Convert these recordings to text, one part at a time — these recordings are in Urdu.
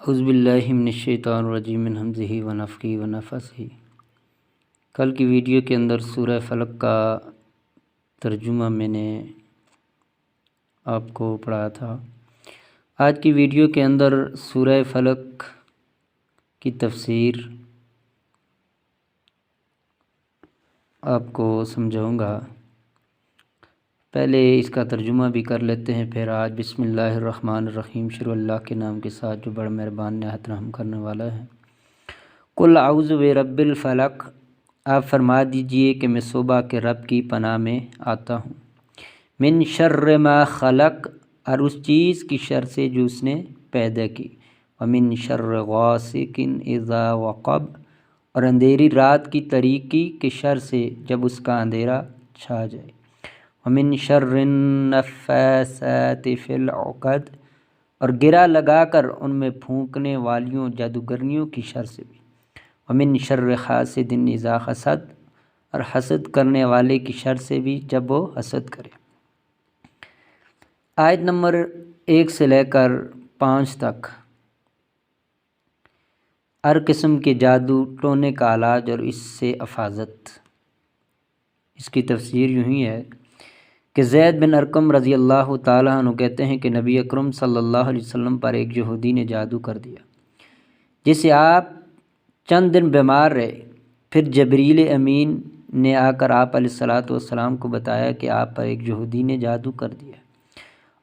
اعوذ باللہ من الشیطان الرجیم من ہمزہ ونفخہ ونفثہ۔ کل کی ویڈیو کے اندر سورہ فلق کا ترجمہ میں نے آپ کو پڑھایا تھا۔ آج کی ویڈیو کے اندر سورہ فلق کی تفسیر آپ کو سمجھاؤں گا۔ پہلے اس کا ترجمہ بھی کر لیتے ہیں، پھر آج بسم اللہ الرحمن الرحیم شروع اللہ کے نام کے ساتھ جو بڑا مہربان نہایت رحم کرنے والا ہے۔ قل اعوذ برب الفلق، آپ فرما دیجئے کہ میں صبح کے رب کی پناہ میں آتا ہوں۔ من شر ما خلق، اور اس چیز کی شر سے جو اس نے پیدا کی۔ ومن شر غاسق اذا وقب، اور اندھیری رات کی تاریکی کے شر سے جب اس کا اندھیرا چھا جائے۔ ومن شر النفاثات فی العقد، اور گرہ لگا کر ان میں پھونکنے والیوں جادوگرنیوں کی شر سے بھی۔ ومن شر حاسد اذا حسد، اور حسد کرنے والے کی شر سے بھی جب وہ حسد کرے۔ آیت نمبر 1 سے لے کر 5 تک ہر قسم کے جادو ٹونے کا علاج اور اس سے حفاظت۔ اس کی تفسیر یوں ہی ہے کہ زید بن ارقم رضی اللہ تعالیٰ عنہ کہتے ہیں کہ نبی اکرم صلی اللہ علیہ وسلم پر ایک یہودی نے جادو کر دیا، جس سے آپ چند دن بیمار رہے۔ پھر جبریل امین نے آ کر آپ علیہ الصلوۃ والسلام کو بتایا کہ آپ پر ایک یہودی نے جادو کر دیا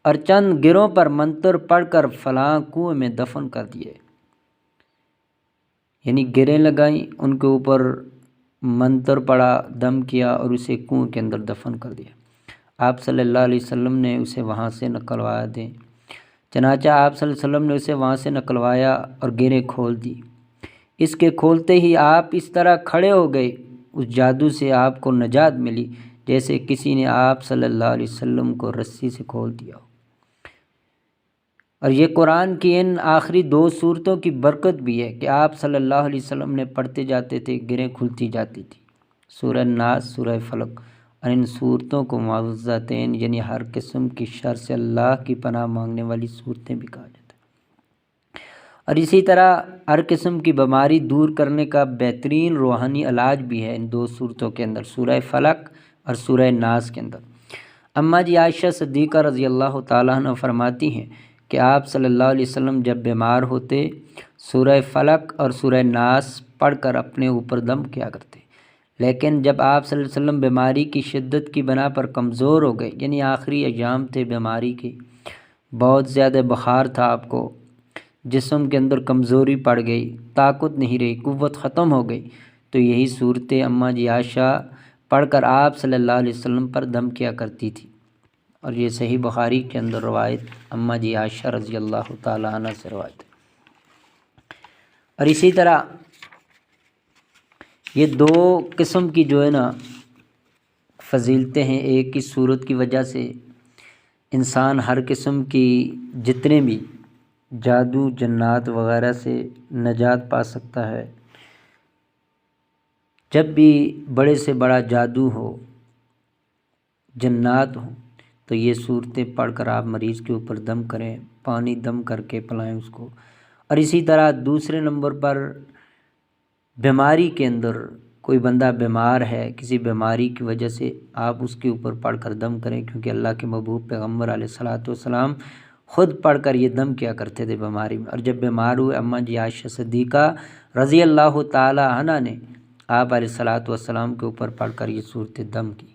اور چند گروں پر منتر پڑھ کر فلاں کنویں میں دفن کر دیے، یعنی گریں لگائیں، ان کے اوپر منتر پڑھا، دم کیا اور اسے کنویں کے اندر دفن کر دیا۔ آپ صلی اللہ علیہ وسلم نے اسے وہاں سے نکلوا دیں۔ چنانچہ آپ صلی اللہ علیہ وسلم نے اسے وہاں سے نکلوایا اور گریں کھول دی۔ اس کے کھولتے ہی آپ اس طرح کھڑے ہو گئے، اس جادو سے آپ کو نجات ملی جیسے کسی نے آپ صلی اللہ علیہ وسلم کو رسی سے کھول دیا ہو۔ اور یہ قرآن کی ان آخری 2 صورتوں کی برکت بھی ہے کہ آپ صلی اللہ علیہ وسلم نے پڑھتے جاتے تھے، گریں کھلتی جاتی تھی۔ سورہ ناس، سورہ فلق، اور ان صورتوں کو معوذتین یعنی ہر قسم کی شر سے اللہ کی پناہ مانگنے والی صورتیں بھی کہا جاتا ہے۔ اور اسی طرح ہر قسم کی بیماری دور کرنے کا بہترین روحانی علاج بھی ہے ان 2 صورتوں کے اندر، سورہ فلق اور سورہ ناس کے اندر۔ اماں جی عائشہ صدیقہ رضی اللہ تعالیٰ عنہ فرماتی ہیں کہ آپ صلی اللہ علیہ وسلم جب بیمار ہوتے سورہ فلق اور سورہ ناس پڑھ کر اپنے اوپر دم کیا کرتے، لیکن جب آپ صلی اللہ علیہ وسلم بیماری کی شدت کی بنا پر کمزور ہو گئے، یعنی آخری ایام تھے بیماری کے، بہت زیادہ بخار تھا آپ کو، جسم کے اندر کمزوری پڑ گئی، طاقت نہیں رہی، قوت ختم ہو گئی، تو یہی صورتیں اماں جی عائشہ پڑھ کر آپ صلی اللہ علیہ وسلم پر دم کیا کرتی تھی۔ اور یہ صحیح بخاری کے اندر روایت اماں جی عائشہ رضی اللہ تعالیٰ عنہ سے روایت ہے۔ اور اسی طرح یہ 2 قسم کی جو ہے نا فضیلتیں ہیں، ایک کی صورت کی وجہ سے انسان ہر قسم کی جتنے بھی جادو جنات وغیرہ سے نجات پا سکتا ہے۔ جب بھی بڑے سے بڑا جادو ہو، جنات ہوں، تو یہ صورتیں پڑھ کر آپ مریض کے اوپر دم کریں، پانی دم کر کے پلائیں اس کو۔ اور اسی طرح دوسرے نمبر پر بیماری کے اندر کوئی بندہ بیمار ہے، کسی بیماری کی وجہ سے آپ اس کے اوپر پڑھ کر دم کریں، کیونکہ اللہ کے محبوب پیغمبر علیہ الصلوۃ والسلام خود پڑھ کر یہ دم کیا کرتے تھے بیماری میں۔ اور جب بیمار ہوئے اماں جی عائشہ صدیقہ رضی اللہ تعالی عنہ نے آپ علیہ الصلوۃ والسلام کے اوپر پڑھ کر یہ صورت دم کی۔